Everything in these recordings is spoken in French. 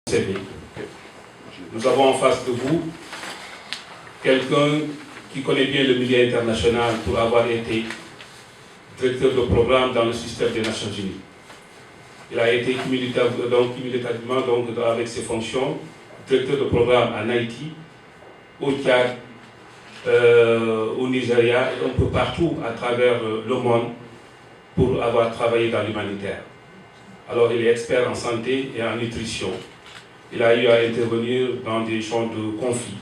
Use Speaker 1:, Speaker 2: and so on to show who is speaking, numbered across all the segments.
Speaker 1: CV. Nous avons en face de vous quelqu'un qui connaît bien le milieu international pour avoir été directeur de programme dans le système des Nations Unies. Il a été cumulativement avec ses fonctions directeur de programme en Haïti, au Tchad, au Nigeria et un peu partout à travers le monde pour avoir travaillé dans l'humanitaire. Alors il est expert en santé et en nutrition. Il a eu à intervenir dans des champs de conflit.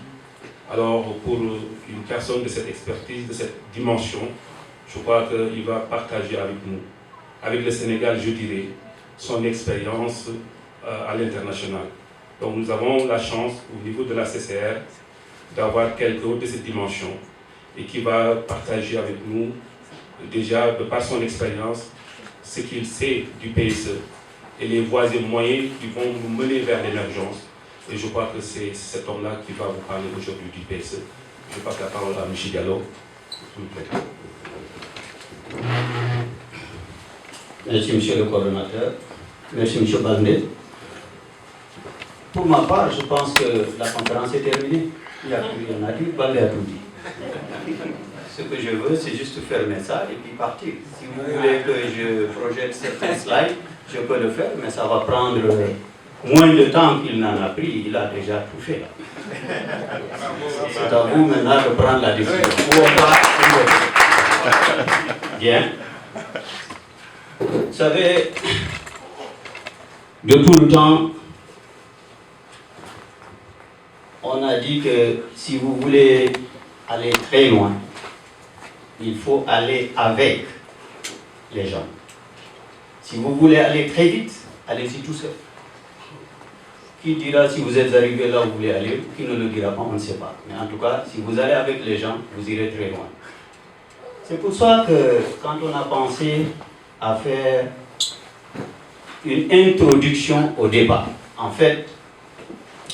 Speaker 1: Alors pour une personne de cette expertise, de cette dimension, je crois qu'il va partager avec nous, avec le Sénégal, je dirais, son expérience à l'international. Donc nous avons la chance, au niveau de la CCR, d'avoir quelqu'un de cette dimension et qui va partager avec nous, déjà, de par son expérience, ce qu'il sait du PSE et les voies et moyens qui vont nous mener vers l'émergence. Et je crois que c'est cet homme-là qui va vous parler aujourd'hui du PSE. Je passe la parole à M. Diallo, s'il vous plaît.
Speaker 2: Merci, monsieur le coordonnateur. Merci, monsieur Balné. Pour ma part, je pense que la conférence est terminée. Il y en a dit, Balné a tout dit. Ce que je veux, c'est juste fermer ça et puis partir. Si vous voulez que je projette certains slides, je peux le faire, mais ça va prendre moins de temps qu'il n'en a pris. Il a déjà tout fait. C'est à vous maintenant de prendre la décision. Où on va, bien. Vous savez, de tout le temps, on a dit que si vous voulez aller très loin, il faut aller avec les gens. Si vous voulez aller très vite, allez-y tout seul. Qui dira si vous êtes arrivé là où vous voulez aller, qui ne le dira pas, on ne sait pas. Mais en tout cas, si vous allez avec les gens, vous irez très loin. C'est pour ça que quand on a pensé à faire une introduction au débat, en fait,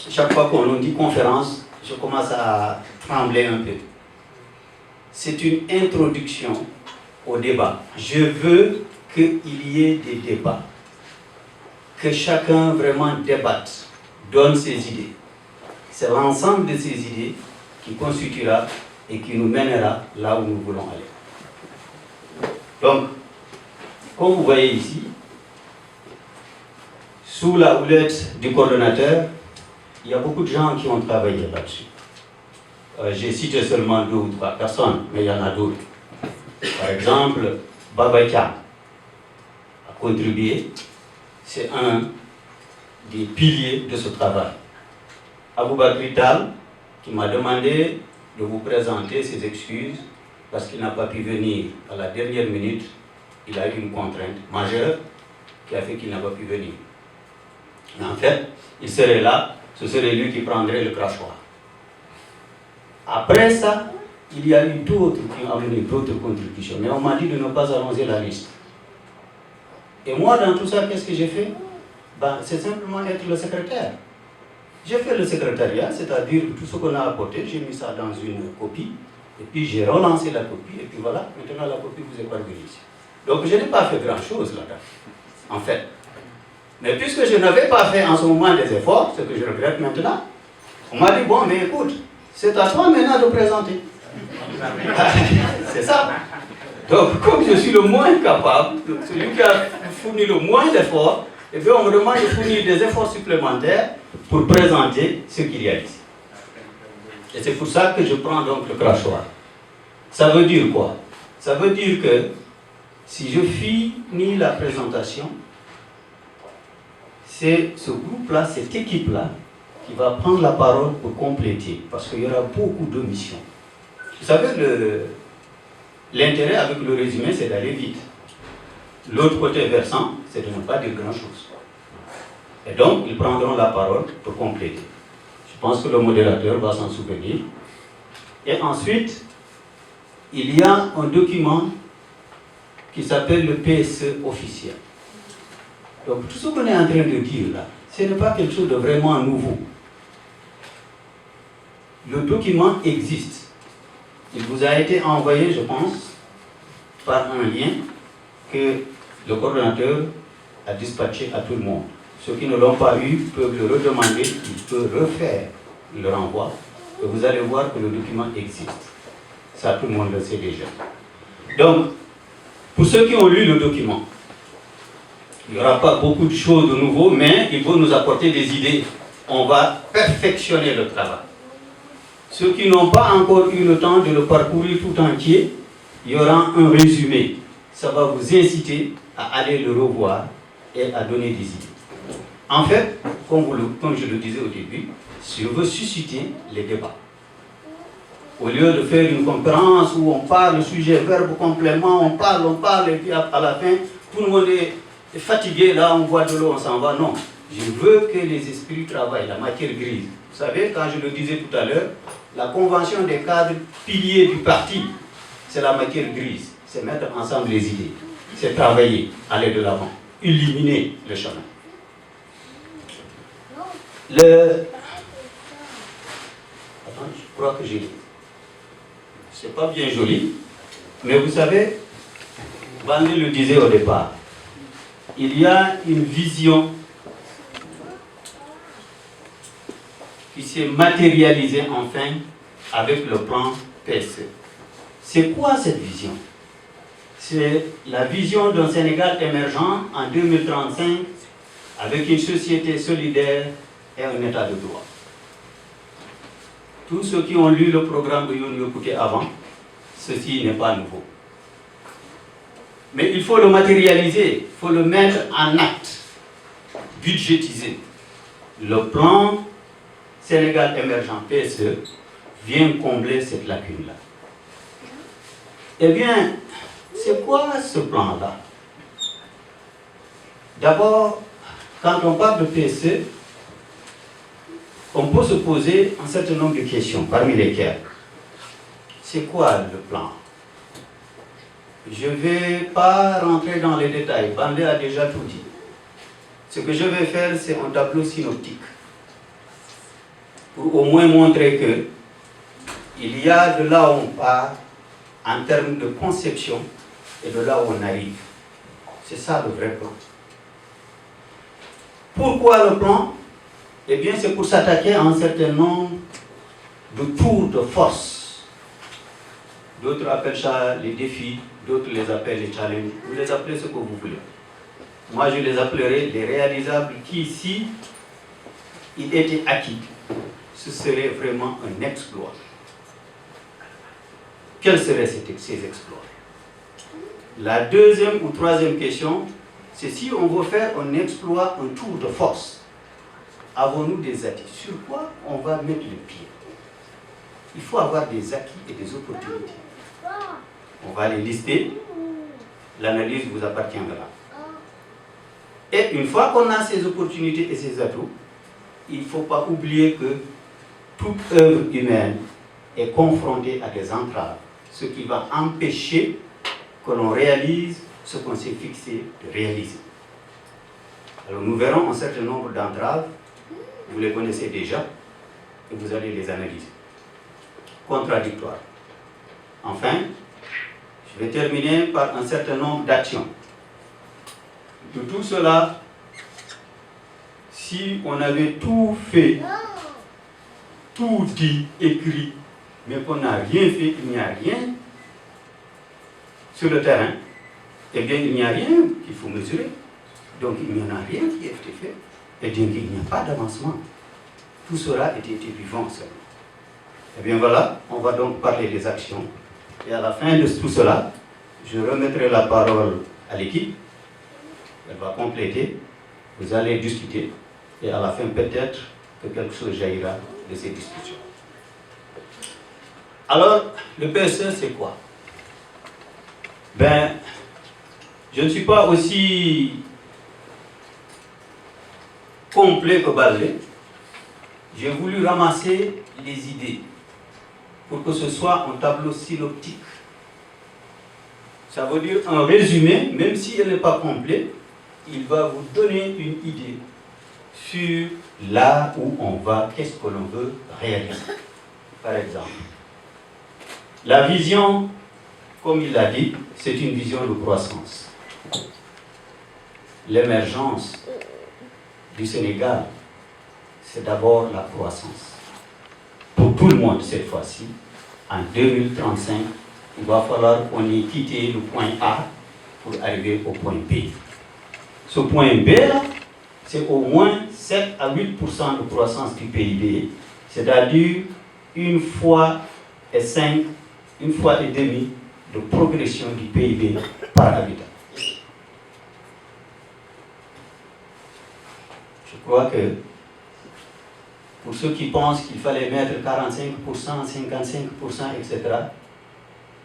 Speaker 2: chaque fois qu'on nous dit conférence, je commence à trembler un peu. C'est une introduction au débat. Je veux qu'il y ait des débats, que chacun vraiment débatte, donne ses idées. C'est l'ensemble de ces idées qui constituera et qui nous mènera là où nous voulons aller. Donc, comme vous voyez ici, sous la houlette du coordonnateur, il y a beaucoup de gens qui ont travaillé là-dessus. J'ai cité seulement 2 ou 3 personnes, mais il y en a d'autres. Par exemple, Baba Thiam a contribué, c'est un des piliers de ce travail. Aboubakry Tal, qui m'a demandé de vous présenter ses excuses parce qu'il n'a pas pu venir à la dernière minute. Il a eu une contrainte majeure qui a fait qu'il n'a pas pu venir. Mais en fait, il serait là, ce serait lui qui prendrait le crachoir. Après ça, il y a eu d'autres qui ont amené d'autres contributions, mais on m'a dit de ne pas allonger la liste. Et moi, dans tout ça, qu'est-ce que j'ai fait? C'est simplement être le secrétaire. J'ai fait le secrétariat, c'est-à-dire tout ce qu'on a apporté, j'ai mis ça dans une copie, et puis j'ai relancé la copie, et puis voilà, maintenant la copie vous est parvenue ici. Donc je n'ai pas fait grand-chose là-dedans, en fait. Mais puisque je n'avais pas fait en ce moment des efforts, ce que je regrette maintenant, on m'a dit, bon, mais écoute, c'est à toi maintenant de présenter. C'est ça. Donc, comme je suis le moins capable, celui qui a fourni le moins d'efforts, et bien on me demande de fournir des efforts supplémentaires pour présenter ce qu'il y a ici. Et c'est pour ça que je prends donc le crachoir. Ça veut dire quoi? Ça veut dire que si je finis la présentation, c'est ce groupe-là, cette équipe-là, qui va prendre la parole pour compléter, parce qu'il y aura beaucoup de missions. Vous savez, l'intérêt avec le résumé, c'est d'aller vite. L'autre côté versant, c'est de ne pas dire grand-chose. Et donc, ils prendront la parole pour compléter. Je pense que le modérateur va s'en souvenir. Et ensuite, il y a un document qui s'appelle le PSE officiel. Donc, tout ce qu'on est en train de dire là, ce n'est pas quelque chose de vraiment nouveau. Le document existe. Il vous a été envoyé, je pense, par un lien que le coordonnateur a dispatché à tout le monde. Ceux qui ne l'ont pas eu peuvent le redemander, ils peuvent refaire le renvoi, et vous allez voir que le document existe. Ça, tout le monde le sait déjà. Donc, pour ceux qui ont lu le document, il n'y aura pas beaucoup de choses de nouveau, mais il faut nous apporter des idées. On va perfectionner le travail. Ceux qui n'ont pas encore eu le temps de le parcourir tout entier, il y aura un résumé. Ça va vous inciter à aller le revoir et à donner des idées. En fait, comme je le disais au début, je veux susciter les débats. Au lieu de faire une conférence où on parle, sujet, verbe, complément, on parle, et puis à la fin, tout le monde est fatigué, là on voit de l'eau, on s'en va. Non, je veux que les esprits travaillent, la matière grise. Vous savez, quand je le disais tout à l'heure, la convention des cadres piliers du parti, c'est la matière grise. C'est mettre ensemble les idées. C'est travailler, aller de l'avant, illuminer le chemin. Attends, je crois que c'est pas bien joli, mais vous savez, Bandé le disait au départ, il y a une vision qui s'est matérialisée enfin avec le plan PSE. C'est quoi cette vision? C'est la vision d'un Sénégal émergent en 2035 avec une société solidaire et un état de droit. Tous ceux qui ont lu le programme de Youn Yopouté avant, ceci n'est pas nouveau. Mais il faut le matérialiser, il faut le mettre en acte, budgétiser. Le plan Sénégal émergent PSE vient combler cette lacune-là. Eh bien, c'est quoi ce plan-là? D'abord, quand on parle de PSE, on peut se poser un certain nombre de questions, parmi lesquelles, c'est quoi le plan? Je ne vais pas rentrer dans les détails, Bandé a déjà tout dit. Ce que je vais faire, c'est un tableau synoptique, pour au moins montrer que il y a de là où on part, en termes de conception, et de là où on arrive. C'est ça le vrai plan. Pourquoi le plan? Eh bien, c'est pour s'attaquer à un certain nombre de tours de force. D'autres appellent ça les défis, d'autres les appellent les challenges. Vous les appelez ce que vous voulez. Moi, je les appellerai les réalisables qui, si il était acquis, ce serait vraiment un exploit. Quels seraient ces exploits? La deuxième ou troisième question, c'est si on veut faire un exploit, un tour de force. Avons-nous des acquis? Sur quoi on va mettre le pied? Il faut avoir des acquis et des opportunités. On va les lister. L'analyse vous appartiendra. Et une fois qu'on a ces opportunités et ces atouts, il ne faut pas oublier que toute œuvre humaine est confrontée à des entraves, ce qui va empêcher que l'on réalise ce qu'on s'est fixé de réaliser. Alors nous verrons un certain nombre d'entraves, vous les connaissez déjà, et vous allez les analyser. Contradictoires. Enfin, je vais terminer par un certain nombre d'actions. De tout cela, si on avait tout fait, tout dit, écrit, mais qu'on n'a rien fait, il n'y a rien sur le terrain, eh bien il n'y a rien qu'il faut mesurer. Donc il n'y en a rien qui a été fait, et donc il n'y a pas d'avancement. Tout cela était vivant seulement. Eh bien voilà, on va donc parler des actions. Et à la fin de tout cela, je remettrai la parole à l'équipe. Elle va compléter, vous allez discuter, et à la fin peut-être que quelque chose jaillira de ces discussions. Alors, le PSE, c'est quoi? Ben, je ne suis pas aussi complet que Baldé. J'ai voulu ramasser les idées pour que ce soit un tableau synoptique. Ça veut dire un résumé, même si elle n'est pas complet, il va vous donner une idée sur là où on va, qu'est-ce que l'on veut réaliser. Par exemple, la vision, comme il l'a dit, c'est une vision de croissance. L'émergence du Sénégal, c'est d'abord la croissance. Pour tout le monde cette fois-ci, en 2035, il va falloir qu'on ait quitté le point A pour arriver au point B. Ce point B là, c'est au moins 7 à 8% de croissance du PIB, c'est-à-dire une fois et demi de progression du PIB par habitant. Je crois que pour ceux qui pensent qu'il fallait mettre 45%, 55%, etc.,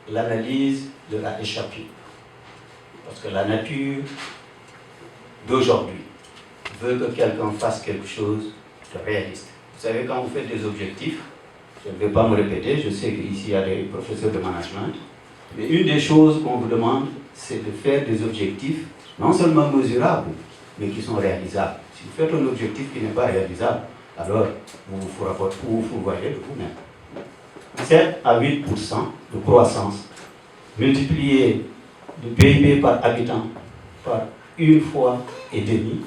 Speaker 2: l'analyse leur a échappé. Parce que la nature d'aujourd'hui veut que quelqu'un fasse quelque chose de réaliste. Vous savez, quand vous faites des objectifs, je ne vais pas me répéter, je sais qu'ici il y a des professeurs de management, mais une des choses qu'on vous demande, c'est de faire des objectifs non seulement mesurables, mais qui sont réalisables. Si vous faites un objectif qui n'est pas réalisable, alors vous voyez de vous-même. 7 à 8% de croissance, multiplié le PIB par habitant par une fois et demie,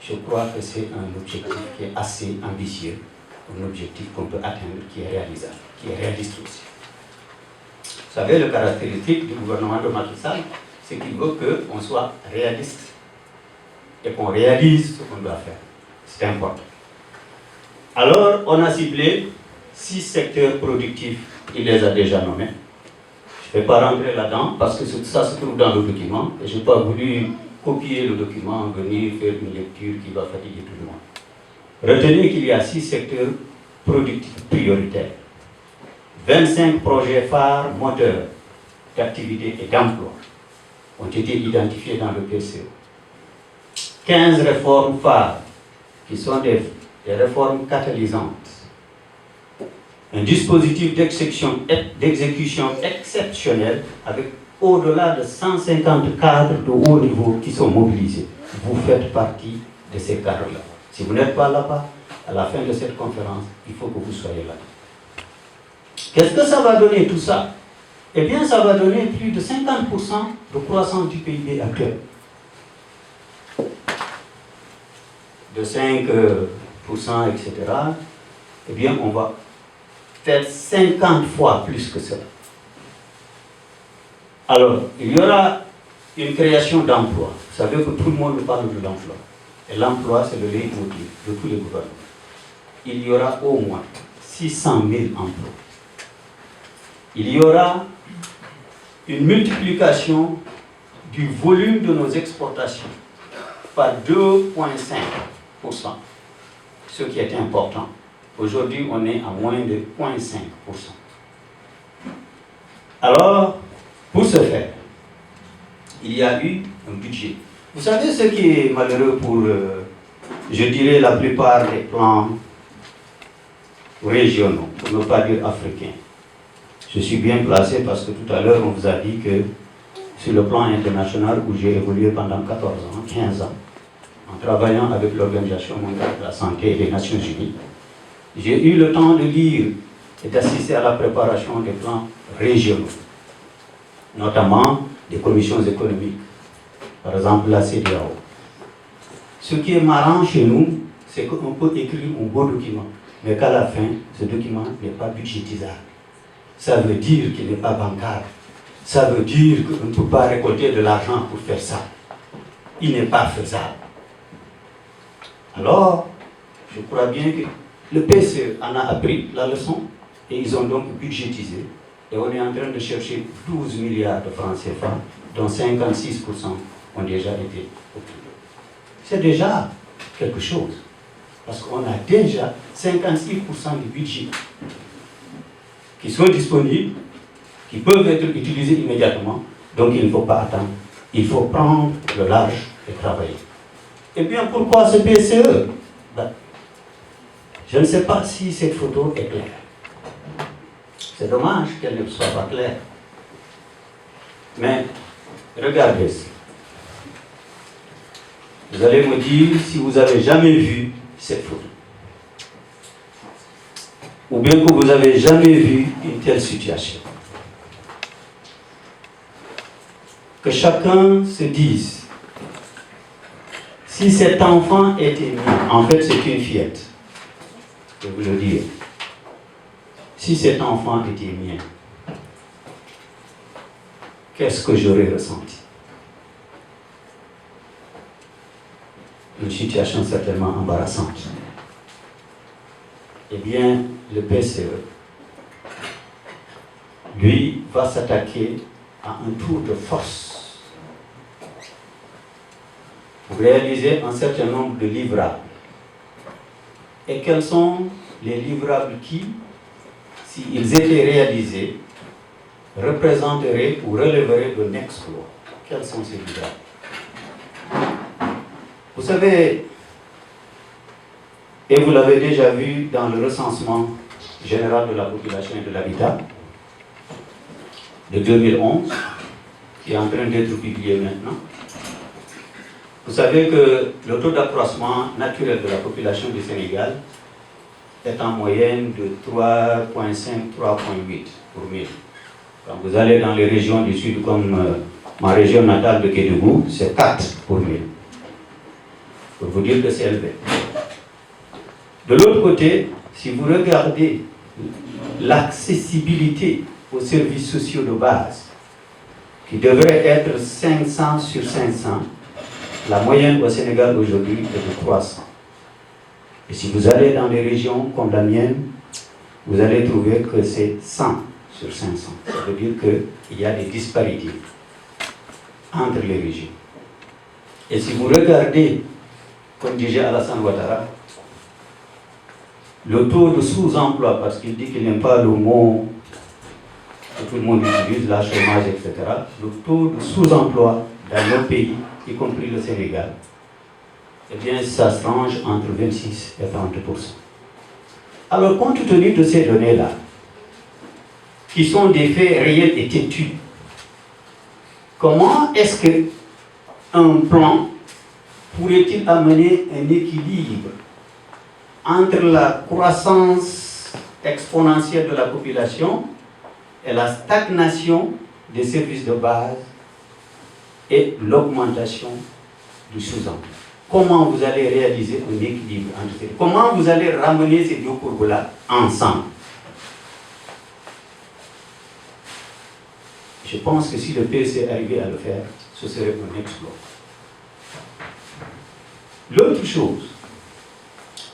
Speaker 2: je crois que c'est un objectif qui est assez ambitieux, un objectif qu'on peut atteindre, qui est réalisable, qui est réaliste aussi. Vous savez, le caractéristique du gouvernement de Macky Sall, c'est qu'il veut qu'on soit réaliste et qu'on réalise ce qu'on doit faire. C'est important. Alors, on a ciblé 6 secteurs productifs, il les a déjà nommés. Je ne vais pas rentrer là-dedans parce que ça se trouve dans le document et je n'ai pas voulu copier le document, venir faire une lecture qui va fatiguer tout le monde. Retenez qu'il y a 6 secteurs productifs prioritaires. 25 projets phares moteurs d'activité et d'emploi ont été identifiés dans le PCE. 15 réformes phares qui sont des réformes catalysantes. Un dispositif d'exécution exceptionnel avec au-delà de 150 cadres de haut niveau qui sont mobilisés. Vous faites partie de ces cadres-là. Si vous n'êtes pas là-bas, à la fin de cette conférence, il faut que vous soyez là. Qu'est-ce que ça va donner tout ça? Eh bien, ça va donner plus de 50% de croissance du PIB actuel. De 5%, etc. Eh bien, on va faire 50 fois plus que cela. Alors, il y aura une création d'emplois. Vous savez que tout le monde parle de l'emploi. Et l'emploi, c'est le leitmotiv de tous les gouvernements. Il y aura au moins 600 000 emplois. Il y aura une multiplication du volume de nos exportations par 2,5%, ce qui est important. Aujourd'hui, on est à moins de 0,5%. Alors, pour ce faire, il y a eu un budget. Vous savez ce qui est malheureux pour, je dirais, la plupart des plans régionaux, pour ne pas dire africains. Je suis bien placé parce que tout à l'heure, on vous a dit que sur le plan international où j'ai évolué pendant 14 ans, 15 ans, en travaillant avec l'Organisation mondiale de la santé et les Nations unies, j'ai eu le temps de lire et d'assister à la préparation des plans régionaux, notamment des commissions économiques, par exemple la CEDEAO. Ce qui est marrant chez nous, c'est qu'on peut écrire un beau document, mais qu'à la fin, ce document n'est pas budgétisable. Ça veut dire qu'il n'est pas bancable. Ça veut dire qu'on ne peut pas récolter de l'argent pour faire ça. Il n'est pas faisable. Alors, je crois bien que le PCE en a appris la leçon et ils ont donc budgétisé. Et on est en train de chercher 12 milliards de francs CFA, dont 56% ont déjà été obtenus. C'est déjà quelque chose. Parce qu'on a déjà 56% du budget qui sont disponibles, qui peuvent être utilisés immédiatement. Donc il ne faut pas attendre. Il faut prendre le large et travailler. Et bien pourquoi ce PCE? Je ne sais pas si cette photo est claire. C'est dommage qu'elle ne soit pas claire. Mais regardez ça. Vous allez me dire si vous n'avez jamais vu cette photo. Ou bien que vous n'avez jamais vu une telle situation. Que chacun se dise Si cet enfant était mien, en fait c'est une fillette, je vais vous le dire. Si cet enfant était mien, qu'est-ce que j'aurais ressenti? Une situation certainement embarrassante. Eh bien, le PCE, lui, va s'attaquer à un tour de force pour réaliser un certain nombre de livrables. Et quels sont les livrables qui, s'ils étaient réalisés, représenteraient ou relèveraient d'un exploit? Quels sont ces livrables? Vous savez, et vous l'avez déjà vu dans le recensement général de la population et de l'habitat de 2011, qui est en train d'être publié maintenant. Vous savez que le taux d'accroissement naturel de la population du Sénégal est en moyenne de 3,5-3,8 pour 1000. Quand vous allez dans les régions du sud, comme ma région natale de Kédougou, c'est 4 pour 1000. Pour vous dire que c'est élevé. De l'autre côté, si vous regardez l'accessibilité aux services sociaux de base, qui devrait être 500 sur 500, la moyenne au Sénégal aujourd'hui est de 300. Et si vous allez dans des régions comme la mienne, vous allez trouver que c'est 100 sur 500. Ça veut dire qu'il y a des disparités entre les régions. Et si vous regardez, comme disait Alassane Ouattara, le taux de sous-emploi, parce qu'il dit qu'il n'aime pas le mot que tout le monde utilise, la chômage, etc. Le taux de sous-emploi dans nos pays, y compris le Sénégal, eh bien, ça se range entre 26 et 30%. Alors, compte tenu de ces données-là, qui sont des faits réels et têtus, comment est-ce qu'un plan pourrait-il amener un équilibre entre la croissance exponentielle de la population et la stagnation des services de base et l'augmentation du sous-emploi? Comment vous allez réaliser un équilibre entre ces deux? Comment vous allez ramener ces deux courbes-là ensemble? Je pense que si le PSC arrivait à le faire, ce serait un exploit. L'autre chose,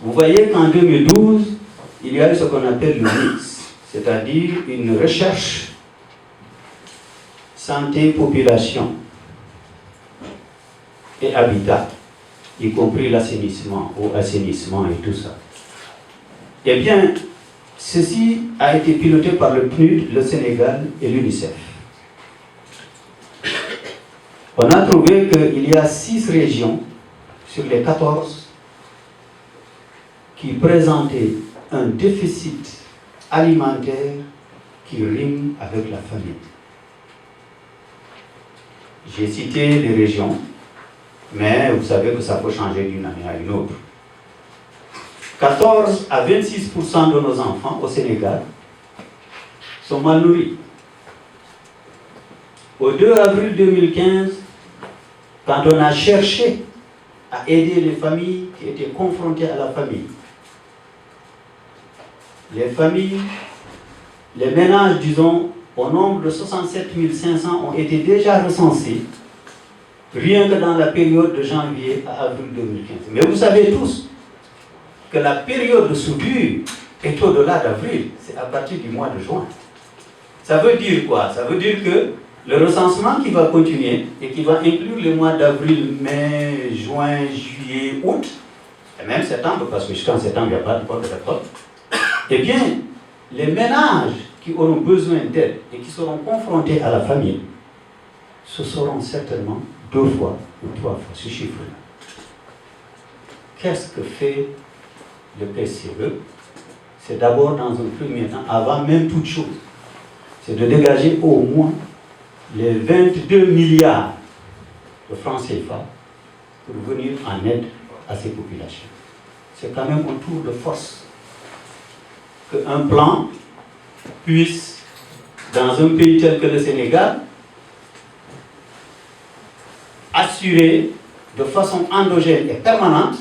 Speaker 2: vous voyez qu'en 2012, il y a eu ce qu'on appelle le mix, c'est-à-dire une recherche santé, population et habitat, y compris l'assainissement ou assainissement et tout ça. Eh bien, ceci a été piloté par le PNUD, le Sénégal et l'UNICEF. On a trouvé qu'il y a 6 régions sur les 14 qui présentaient un déficit alimentaire qui rime avec la famine. J'ai cité les régions, mais vous savez que ça peut changer d'une année à une autre. 14 à 26% de nos enfants au Sénégal sont mal nourris. Au 2 avril 2015, quand on a cherché à aider les familles qui étaient confrontées à la famille, les familles, les ménages, disons, au nombre de 67 500 ont été déjà recensés, rien que dans la période de janvier à avril 2015. Mais vous savez tous que la période de soudure est au-delà d'avril, c'est à partir du mois de juin. Ça veut dire quoi? Ça veut dire que le recensement qui va continuer et qui va inclure les mois d'avril, mai, juin, juillet, août, et même septembre, parce que jusqu'en septembre, il n'y a pas de porte de récolte, eh bien, les ménages qui auront besoin d'aide et qui seront confrontés à la famine, ce seront certainement 2 fois ou 3 fois ce chiffre-là. Qu'est-ce que fait le PCE? C'est d'abord, dans un premier temps, avant même toute chose, c'est de dégager au moins les 22 milliards de francs CFA pour venir en aide à ces populations. C'est quand même un tour de force qu'un plan puisse, dans un pays tel que le Sénégal, assurer de façon endogène et permanente,